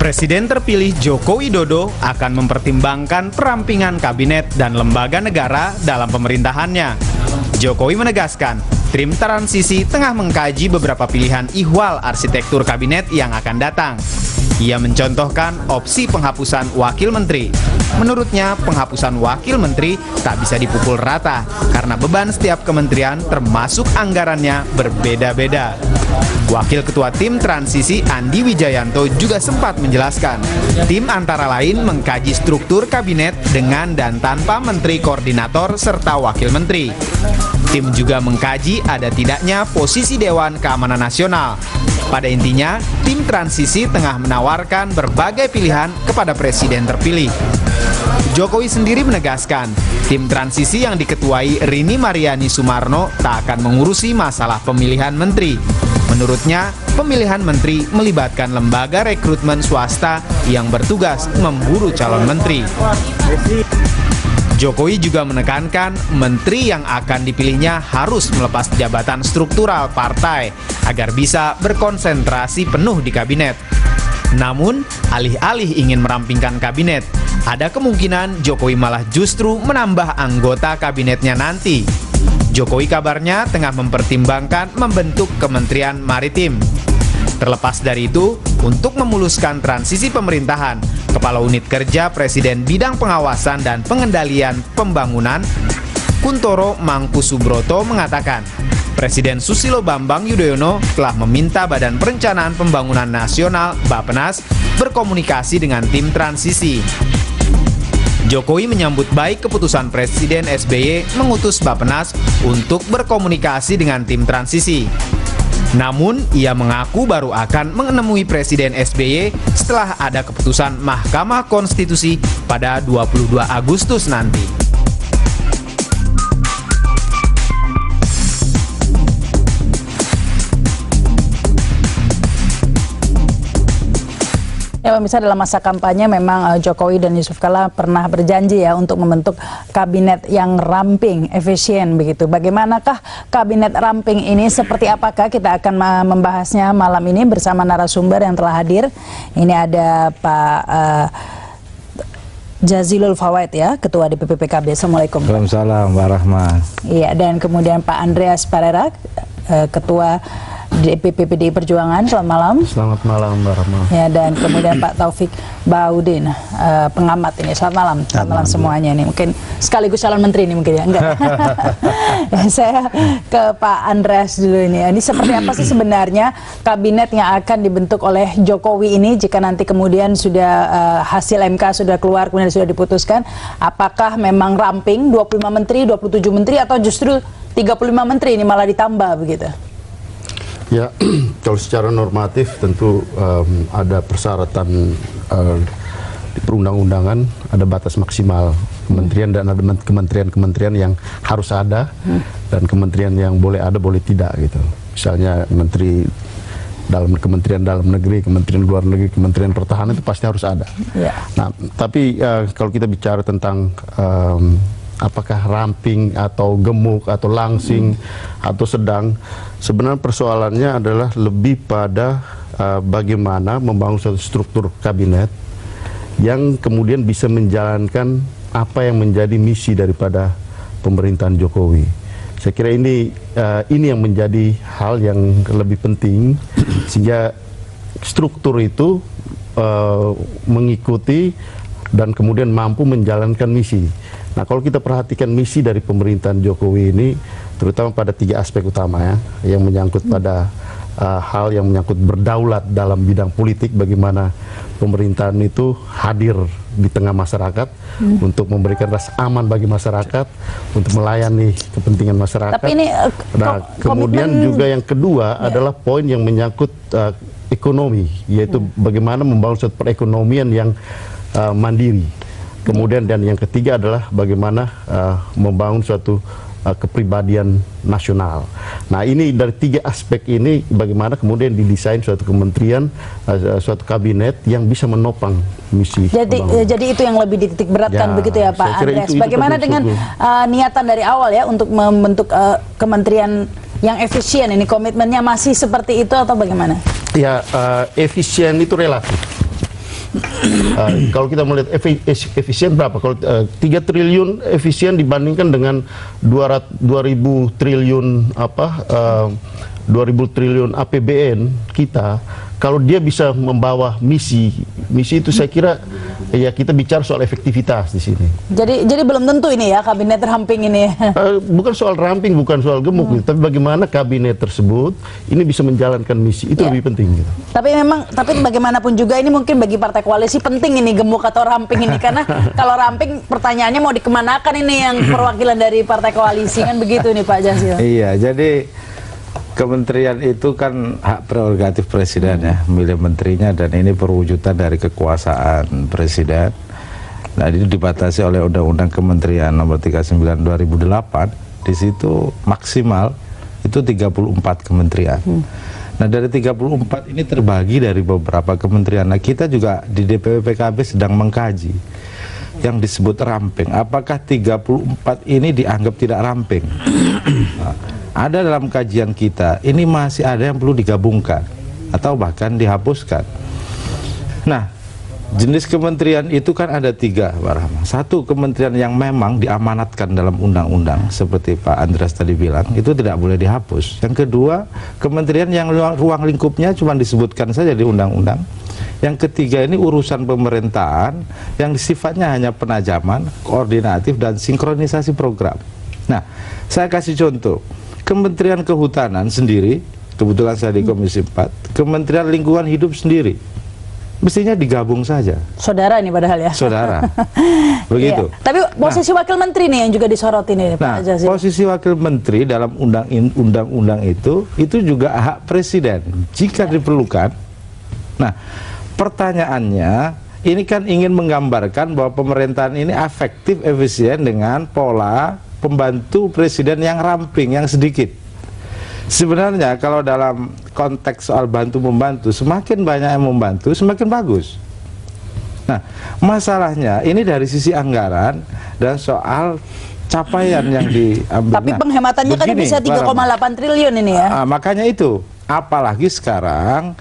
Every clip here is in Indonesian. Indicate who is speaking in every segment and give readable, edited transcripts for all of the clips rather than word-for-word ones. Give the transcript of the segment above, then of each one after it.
Speaker 1: Presiden terpilih Joko Widodo akan mempertimbangkan perampingan kabinet dan lembaga negara dalam pemerintahannya. Jokowi menegaskan, tim transisi tengah mengkaji beberapa pilihan ihwal arsitektur kabinet yang akan datang. Ia mencontohkan opsi penghapusan wakil menteri. Menurutnya, penghapusan wakil menteri tak bisa dipukul rata karena beban setiap kementerian termasuk anggarannya berbeda-beda. Wakil Ketua Tim Transisi Andi Wijayanto juga sempat menjelaskan, tim antara lain mengkaji struktur kabinet dengan dan tanpa menteri koordinator serta wakil menteri. Tim juga mengkaji ada tidaknya posisi Dewan Keamanan Nasional. Pada intinya, tim transisi tengah menawarkan berbagai pilihan kepada presiden terpilih. Jokowi sendiri menegaskan, tim transisi yang diketuai Rini Mariani Sumarno tak akan mengurusi masalah pemilihan menteri. Menurutnya, pemilihan menteri melibatkan lembaga rekrutmen swasta yang bertugas memburu calon menteri. Jokowi juga menekankan menteri yang akan dipilihnya harus melepas jabatan struktural partai agar bisa berkonsentrasi penuh di kabinet. Namun, alih-alih ingin merampingkan kabinet, ada kemungkinan Jokowi malah justru menambah anggota kabinetnya nanti. Jokowi kabarnya tengah mempertimbangkan membentuk Kementerian Maritim. Terlepas dari itu, untuk memuluskan transisi pemerintahan, Kepala Unit Kerja Presiden Bidang Pengawasan dan Pengendalian Pembangunan, Kuntoro Mangkusubroto mengatakan, Presiden Susilo Bambang Yudhoyono telah meminta Badan Perencanaan Pembangunan Nasional (Bappenas) berkomunikasi dengan tim transisi. Jokowi menyambut baik keputusan Presiden SBY mengutus Bappenas untuk berkomunikasi dengan tim transisi. Namun, ia mengaku baru akan menemui Presiden SBY setelah ada keputusan Mahkamah Konstitusi pada 22 Agustus nanti.
Speaker 2: Ya, pemirsa, dalam masa kampanye memang Jokowi dan Yusuf Kala pernah berjanji ya untuk membentuk kabinet yang ramping, efisien begitu. Bagaimanakah kabinet ramping ini? Seperti apakah? Kita akan membahasnya malam ini bersama narasumber yang telah hadir. Ini ada Pak Jazilul Fawait ya, Ketua DPP PKB. Assalamualaikum.
Speaker 3: Waalaikumsalam, Mbak Rahma.
Speaker 2: Iya, dan kemudian Pak Andreas Parera, Ketua DPP PDI Perjuangan. Selamat malam.
Speaker 3: Selamat malam, Mbak Rahma.
Speaker 2: Ya, dan kemudian Pak Taufik Baudin, pengamat ini. Selamat malam. Selamat malam semuanya ini. Mungkin sekaligus calon menteri ini mungkin ya, enggak? Ya, saya ke Pak Andreas dulu ini. Ini seperti apa sih sebenarnya kabinet yang akan dibentuk oleh Jokowi ini jika nanti kemudian sudah hasil MK sudah keluar kemudian sudah diputuskan, apakah memang ramping 25 menteri, 27 menteri atau justru 35 menteri ini malah ditambah begitu?
Speaker 4: Ya, kalau secara normatif tentu ada persyaratan di perundang-undangan, ada batas maksimal kementerian dan ada kementerian-kementerian yang harus ada dan kementerian yang boleh ada boleh tidak gitu. Misalnya Kementerian Dalam Negeri, Kementerian Luar Negeri, Kementerian Pertahanan itu pasti harus ada. Yeah. Nah, tapi kalau kita bicara tentang apakah ramping atau gemuk atau langsing atau sedang, sebenarnya persoalannya adalah lebih pada bagaimana membangun suatu struktur kabinet yang kemudian bisa menjalankan apa yang menjadi misi daripada pemerintahan Jokowi. Saya kira ini yang menjadi hal yang lebih penting sehingga struktur itu mengikuti dan kemudian mampu menjalankan misi. Nah, kalau kita perhatikan misi dari pemerintahan Jokowi ini, terutama pada 3 aspek utama ya, yang menyangkut pada hal yang menyangkut berdaulat dalam bidang politik, bagaimana pemerintahan itu hadir di tengah masyarakat untuk memberikan rasa aman bagi masyarakat, untuk melayani kepentingan masyarakat.
Speaker 2: Tapi ini,
Speaker 4: nah, kemudian juga yang kedua adalah poin yang menyangkut ekonomi, yaitu bagaimana membangun suatu perekonomian yang mandiri. Kemudian dan yang ketiga adalah bagaimana membangun suatu kepribadian nasional. Nah, ini dari 3 aspek ini bagaimana kemudian didesain suatu kementerian, suatu kabinet yang bisa menopang misi.
Speaker 2: Jadi itu yang lebih dititik beratkan begitu ya Pak Andreas. Bagaimana dengan niatan dari awal ya untuk membentuk kementerian yang efisien ini, komitmennya masih seperti itu atau bagaimana?
Speaker 4: Ya, efisien itu relatif. Kalau kita melihat efisien berapa? Kalau 3 triliun efisien dibandingkan dengan 2000 triliun 2000 triliun APBN kita, kalau dia bisa membawa misi itu saya kira ya kita bicara soal efektivitas di sini.
Speaker 2: Jadi belum tentu ini ya kabinet ramping ini.
Speaker 4: Bukan soal ramping, bukan soal gemuk, tapi bagaimana kabinet tersebut ini bisa menjalankan misi itu lebih penting. Gitu.
Speaker 2: Tapi bagaimanapun juga ini mungkin bagi partai koalisi penting ini gemuk atau ramping ini karena kalau ramping pertanyaannya mau dikemanakan ini yang perwakilan dari partai koalisi kan begitu nih Pak Jazil.
Speaker 3: Iya, jadi kementerian itu kan hak prerogatif presiden ya, milih menterinya, dan ini perwujudan dari kekuasaan presiden. Nah, ini dibatasi oleh Undang-Undang Kementerian Nomor 39 2008. Di situ maksimal itu 34 kementerian. Nah, dari 34 ini terbagi dari beberapa kementerian. Nah, kita juga di DPP PKB sedang mengkaji yang disebut ramping. Apakah 34 ini dianggap tidak ramping? Nah, ada dalam kajian kita, ini masih ada yang perlu digabungkan atau bahkan dihapuskan. Nah, jenis kementerian itu kan ada 3, Pak Rahman. Satu, kementerian yang memang diamanatkan dalam undang-undang, seperti Pak Andreas tadi bilang, itu tidak boleh dihapus. Yang kedua, kementerian yang ruang lingkupnya cuma disebutkan saja di undang-undang. Yang ketiga, ini urusan pemerintahan yang sifatnya hanya penajaman, koordinatif, dan sinkronisasi program. Nah, saya kasih contoh. Kementerian Kehutanan sendiri, kebetulan saya di Komisi 4, Kementerian Lingkungan Hidup sendiri, mestinya digabung saja.
Speaker 2: Saudara ini padahal ya.
Speaker 3: Saudara. Begitu.
Speaker 2: Iya. Tapi posisi wakil menteri nih yang juga disorot ini, Pak Jazil.
Speaker 3: Posisi wakil menteri dalam undang-undang itu juga hak presiden jika diperlukan. Nah, pertanyaannya, ini kan ingin menggambarkan bahwa pemerintahan ini efektif, efisien dengan pola pembantu presiden yang ramping, yang sedikit. Sebenarnya kalau dalam konteks soal bantu-membantu, semakin banyak yang membantu, semakin bagus. Nah, masalahnya ini dari sisi anggaran dan soal capaian yang diambil.
Speaker 2: Tapi penghematannya kan bisa 3,8 triliun ini ya.
Speaker 3: Makanya itu, apalagi sekarang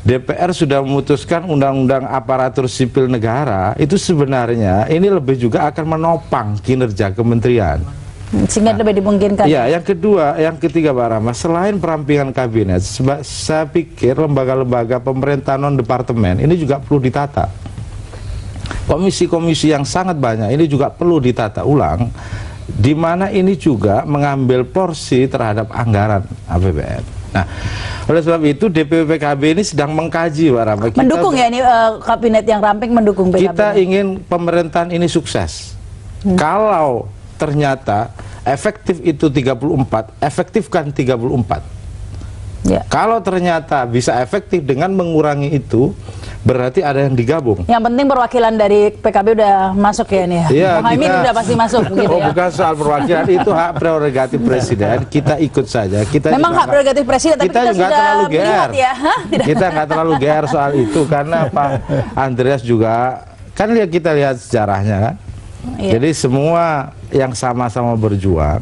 Speaker 3: DPR sudah memutuskan undang-undang aparatur sipil negara, itu sebenarnya ini lebih juga akan menopang kinerja kementerian.
Speaker 2: Sehingga lebih dimungkinkan.
Speaker 3: Ya, yang ketiga Pak Rahma, selain perampingan kabinet, saya pikir lembaga-lembaga pemerintahan non-departemen ini juga perlu ditata. Komisi-komisi yang sangat banyak ini juga perlu ditata ulang, di mana ini juga mengambil porsi terhadap anggaran APBN. Nah, oleh sebab itu DPP PKB ini sedang mengkaji, Pak Rahma.
Speaker 2: Mendukung ya ini kabinet yang ramping mendukung PKB.
Speaker 3: Kita ingin pemerintahan ini sukses. Kalau ternyata efektif itu 34, efektifkan 34. Ya. Kalau ternyata bisa efektif dengan mengurangi itu, berarti ada yang digabung.
Speaker 2: Yang penting perwakilan dari PKB udah masuk ya nih.
Speaker 3: Ya,
Speaker 2: Muhaimin udah pasti masuk begitu ya.
Speaker 3: Bukan soal perwakilan, itu hak prerogatif presiden. Kita ikut saja.
Speaker 2: Memang hak prerogatif presiden, tapi kita sudah
Speaker 3: terlalu GR.
Speaker 2: Ya.
Speaker 3: Kita nggak terlalu GR soal itu karena Pak Andreas juga kan kita lihat sejarahnya kan. Iya. Jadi semua yang sama-sama berjuang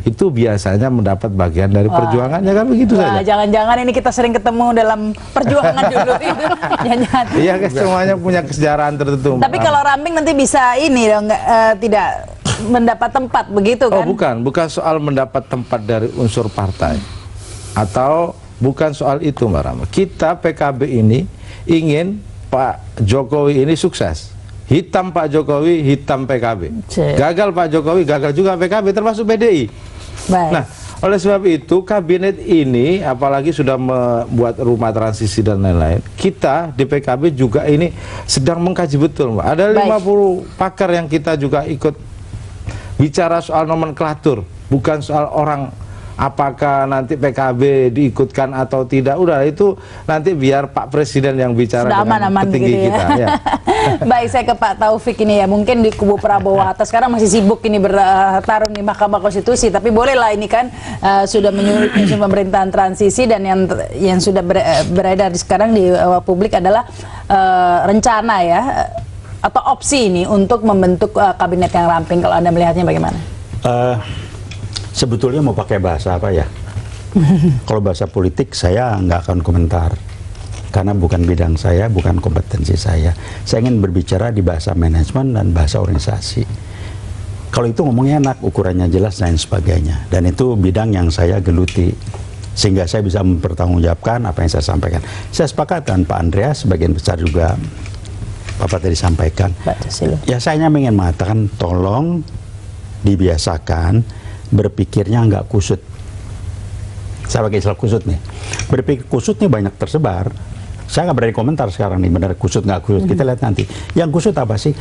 Speaker 3: itu biasanya mendapat bagian dari perjuangannya kan begitu saja.
Speaker 2: Jangan-jangan ini kita sering ketemu dalam perjuangan dulu itu.
Speaker 3: Iya, semuanya punya kesejarahan tertentu.
Speaker 2: Tapi kalau ramping nanti bisa ini dong, tidak mendapat tempat begitu kan?
Speaker 3: Oh, bukan soal mendapat tempat dari unsur partai. Atau bukan soal itu, Mbak Rama. Kita PKB ini ingin Pak Jokowi ini sukses. Hitam Pak Jokowi, hitam PKB. Gagal Pak Jokowi, gagal juga PKB, termasuk PDI.
Speaker 2: Baik.
Speaker 3: Nah, oleh sebab itu kabinet ini apalagi sudah membuat rumah transisi dan lain-lain, kita di PKB juga ini sedang mengkaji betul, Mbak. Ada 50 pakar yang kita juga ikut bicara soal nomenklatur, bukan soal orang apakah nanti PKB diikutkan atau tidak. Udah itu nanti biar Pak Presiden yang bicara dengan petinggi gitu ya. Kita ya.
Speaker 2: Baik, saya ke Pak Taufik ini ya, mungkin di kubu Prabowo atas sekarang masih sibuk ini bertarung di Mahkamah Konstitusi, tapi bolehlah ini kan sudah menyusun pemerintahan transisi, dan yang sudah beredar sekarang di publik adalah rencana ya atau opsi ini untuk membentuk kabinet yang ramping. Kalau Anda melihatnya bagaimana?
Speaker 5: Sebetulnya mau pakai bahasa apa ya? Kalau bahasa politik saya nggak akan komentar. karena bukan bidang saya, bukan kompetensi saya. Saya ingin berbicara di bahasa manajemen dan bahasa organisasi. Kalau itu ngomongnya enak, ukurannya jelas dan sebagainya. Dan itu bidang yang saya geluti, sehingga saya bisa mempertanggungjawabkan apa yang saya sampaikan. Saya sepakat dengan Pak Andreas, sebagian besar juga Bapak tadi sampaikan. Ya saya hanya ingin mengatakan, tolong dibiasakan berpikirnya nggak kusut. Saya pakai istilah kusut nih. Berpikir kusut nih banyak tersebar. Saya nggak berani komentar sekarang nih, benar kusut nggak kusut. Kita lihat nanti. Yang kusut apa sih?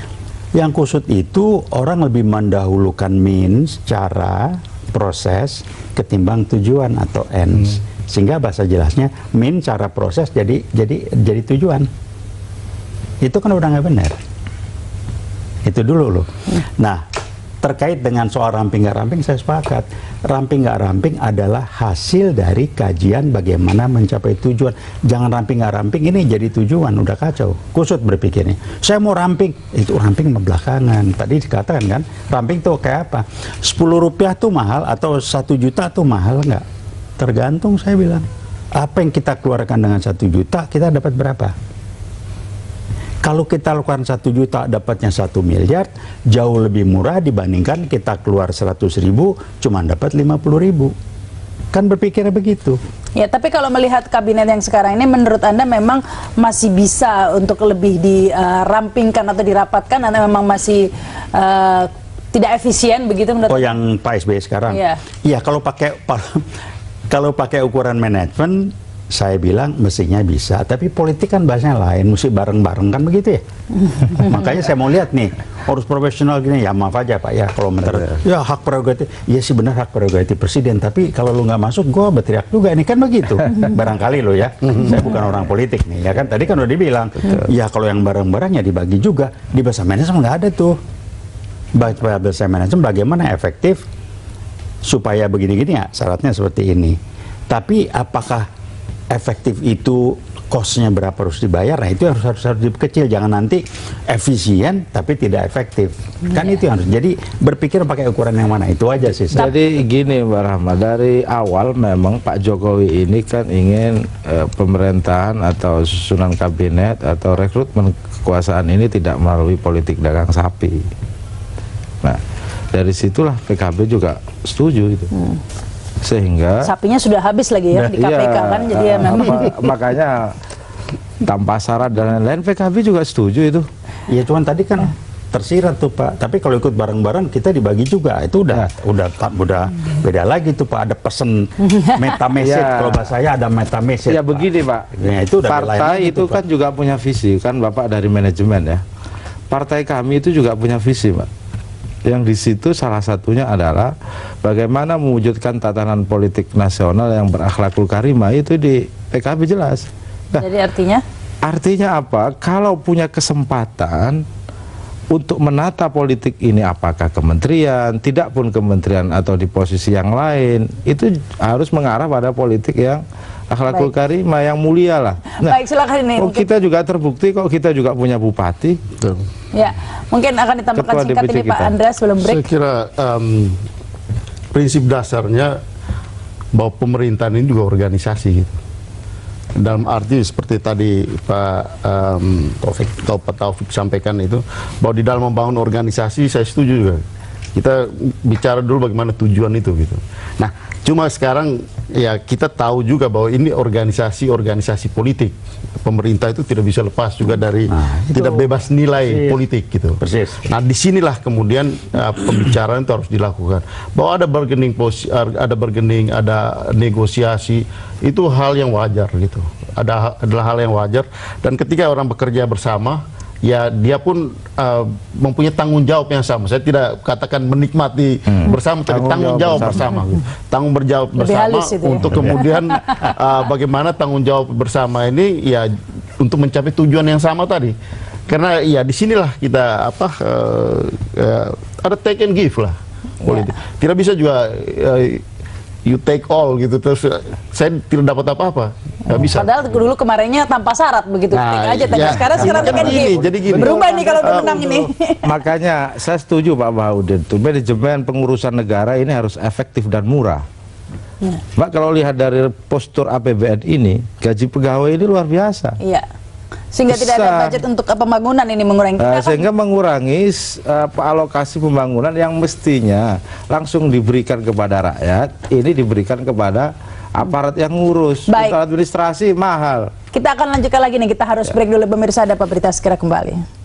Speaker 5: Yang kusut itu orang lebih mendahulukan means, cara, proses, ketimbang tujuan atau ends. Sehingga bahasa jelasnya means, cara, proses jadi tujuan. Itu kan udah nggak benar. Itu dulu loh. Nah, terkait dengan soal ramping nggak ramping, saya sepakat. Ramping nggak ramping adalah hasil dari kajian bagaimana mencapai tujuan. Jangan ramping nggak ramping, ini jadi tujuan, udah kacau. Kusut berpikirnya. Saya mau ramping, itu ramping belakangan. Tadi dikatakan kan, ramping tuh kayak apa? 10 rupiah tuh mahal atau 1 juta tuh mahal nggak? Tergantung, saya bilang. Apa yang kita keluarkan dengan 1 juta, kita dapat berapa? Kalau kita lakukan 1 juta dapatnya 1 miliar, jauh lebih murah dibandingkan kita keluar 100.000 cuma dapat 50.000. Kan berpikirnya begitu.
Speaker 2: Ya, tapi kalau melihat kabinet yang sekarang ini, menurut Anda memang masih bisa untuk lebih dirampingkan atau dirapatkan, atau memang masih tidak efisien begitu menurut
Speaker 5: Anda? Yang Pak SBY sekarang? Iya, kalau pakai ukuran manajemen, saya bilang mestinya bisa, tapi politik kan bahasanya lain, mesti bareng-bareng kan begitu ya. Makanya saya mau lihat nih, harus profesional gini, ya maaf aja Pak ya, kalau ya hak prerogatif, ya sih benar hak prerogatif presiden, tapi kalau lu nggak masuk, gue berteriak juga, ini kan begitu. Barangkali lo ya, saya bukan orang politik nih, ya kan, tadi kan udah dibilang, ya kalau yang bareng-bareng ya dibagi juga, di bahasa manajemen nggak ada tuh. Bahasa manajemen bagaimana efektif, supaya begini-gini ya, syaratnya seperti ini. Tapi apakah efektif itu cost-nya berapa harus dibayar? Nah itu harus dikecil, jangan nanti efisien tapi tidak efektif. Kan itu harus. Jadi berpikir pakai ukuran yang mana, itu aja sih.
Speaker 3: Jadi gini Mbak Rahma, dari awal memang Pak Jokowi ini kan ingin pemerintahan atau susunan kabinet atau rekrutmen kekuasaan ini tidak melalui politik dagang sapi. Nah dari situlah PKB juga setuju itu. Sehingga
Speaker 2: sapinya sudah habis lagi ya di KPK kan, jadi ya memang
Speaker 3: makanya tanpa syarat dan lain-lain PKB juga setuju itu.
Speaker 5: Ya cuman tadi kan tersirat tuh Pak, tapi kalau ikut bareng-bareng kita dibagi juga, itu udah beda lagi tuh Pak, ada pesen meta message. Kalau bahasa saya ada meta message.
Speaker 3: Ya begini Pak,
Speaker 5: ya, itu
Speaker 3: partai itu kan juga punya visi, kan Bapak dari manajemen ya. Partai kami itu juga punya visi Pak. Yang di situ salah satunya adalah bagaimana mewujudkan tatanan politik nasional yang berakhlakul karimah, itu di PKB jelas. Nah,
Speaker 2: jadi artinya?
Speaker 3: Artinya apa? Kalau punya kesempatan untuk menata politik ini, apakah kementerian, tidak pun kementerian atau di posisi yang lain, itu harus mengarah pada politik yang akhlakul karimah, yang mulia lah. Nah,
Speaker 2: baik, silakan ini.
Speaker 3: Kita juga terbukti kok, kita juga punya bupati.
Speaker 4: Betul.
Speaker 2: Ya, mungkin akan ditambahkan singkat ini Pak Andreas sebelum break.
Speaker 4: Saya kira prinsip dasarnya bahwa pemerintahan ini juga organisasi gitu. Dalam arti seperti tadi Pak Taufik sampaikan itu, bahwa di dalam membangun organisasi saya setuju juga. Kita bicara dulu bagaimana tujuan itu gitu. Nah, cuma sekarang ya kita tahu juga bahwa ini organisasi politik. Pemerintah itu tidak bisa lepas juga dari tidak bebas nilai politik gitu.
Speaker 5: Persis.
Speaker 4: Nah, disinilah kemudian pembicaraan itu harus dilakukan. Bahwa ada bargaining, ada negosiasi, itu hal yang wajar gitu. Adalah hal yang wajar. Dan ketika orang bekerja bersama, ya dia pun mempunyai tanggung jawab yang sama. Saya tidak katakan menikmati bersama, tapi tanggung jawab bersama. Tanggung jawab bersama untuk kemudian bagaimana tanggung jawab bersama ini ya untuk mencapai tujuan yang sama tadi. Karena ya disinilah kita ada take and give lah politik. Tidak bisa juga you take all gitu terus saya tidak dapat apa-apa. Nggak bisa.
Speaker 2: Padahal dulu kemarinnya tanpa syarat begitu, aja. Sekarang kan
Speaker 4: gini.
Speaker 2: Berubah nih kalau menang ini.
Speaker 3: Makanya saya setuju Pak Bahaudin, tuh manajemen pengurusan negara ini harus efektif dan murah. Mbak, kalau lihat dari postur APBN ini, gaji pegawai ini luar biasa.
Speaker 2: Iya. Sehingga tidak ada budget untuk pembangunan ini, mengurangi.
Speaker 3: Sehingga mengurangi alokasi pembangunan yang mestinya langsung diberikan kepada rakyat, ini diberikan kepada aparat yang ngurus. Untuk administrasi mahal.
Speaker 2: Kita akan lanjutkan lagi nih, kita harus break dulu pemirsa, ada berita segera kembali.